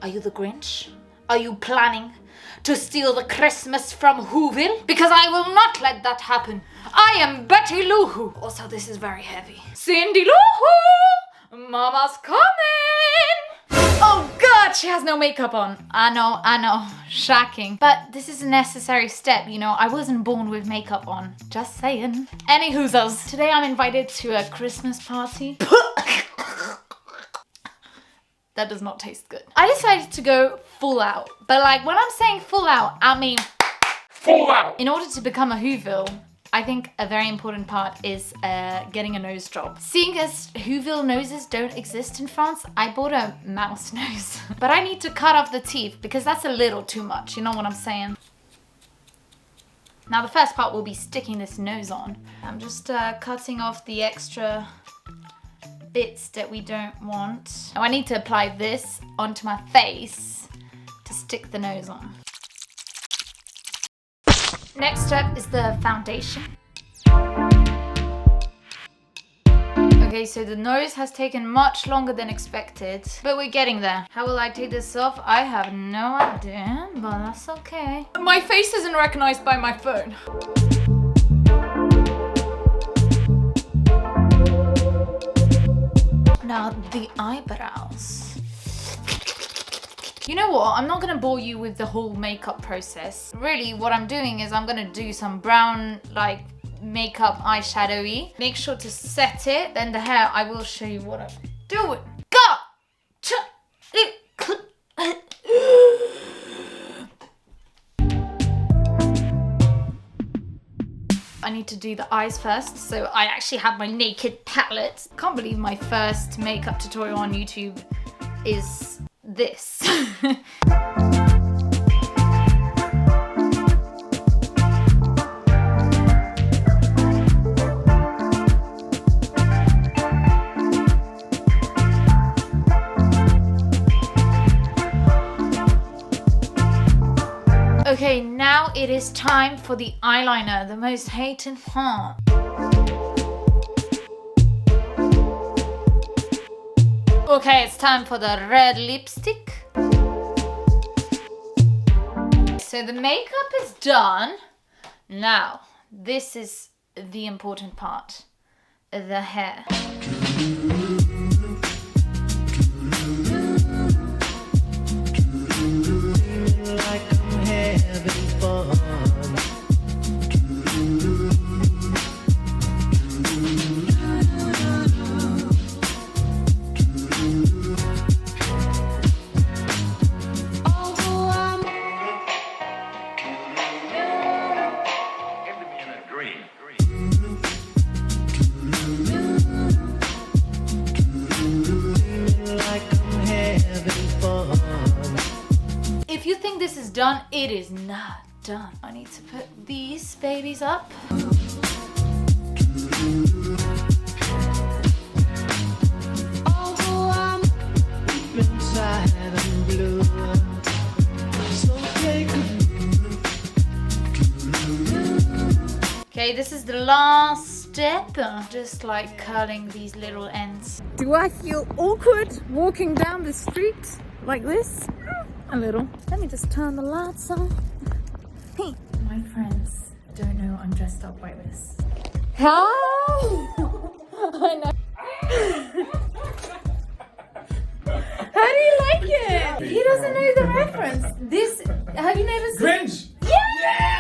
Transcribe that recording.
Are you the Grinch? Are you planning to steal the Christmas from Whoville? Because I will not let that happen. I am Betty Lou Who. Also, this is very heavy. Cindy Lou Who! Mama's coming! Oh God, she has no makeup on. I know, shocking. But this is a necessary step, you know. I wasn't born with makeup on. Just saying. Any hoozles. Today I'm invited to a Christmas party. That does not taste good. I decided to go full out. But like, when I'm saying full out, I mean full out. In order to become a Whoville, I think a very important part is getting a nose job. Seeing as Whoville noses don't exist in France, I bought a mouse nose. But I need to cut off the teeth because that's a little too much, you know what I'm saying? Now the first part will be sticking this nose on. I'm just cutting off the extra bits that we don't want. Now I need to apply this onto my face to stick the nose on. Next step is the foundation. Okay, so the nose has taken much longer than expected, but we're getting there. How will I take this off? I have no idea, but that's okay. My face isn't recognized by my phone. Now the eyebrows. You know what? I'm not gonna bore you with the whole makeup process. Really, what I'm doing is I'm gonna do some brown, like, makeup eyeshadowy. Make sure to set it. Then the hair, I will show you what I'm doing. Go! I need to do the eyes first, so I actually have my naked palette. Can't believe my first makeup tutorial on YouTube is this. Okay, now it is time for the eyeliner, the most hated part. Okay, it's time for the red lipstick. So the makeup is done. Now, this is the important part, the hair. If you think this is done, it is not done. I need to put these babies up. Okay, this is the last step. Just like curling these little ends. Do I feel awkward walking down the street like this? A little. Let me just turn the lights on. Hey. My friends don't know I'm dressed up like this. How? I know. How do you like it? He doesn't know the reference. This, have you never seen? Grinch! Yeah!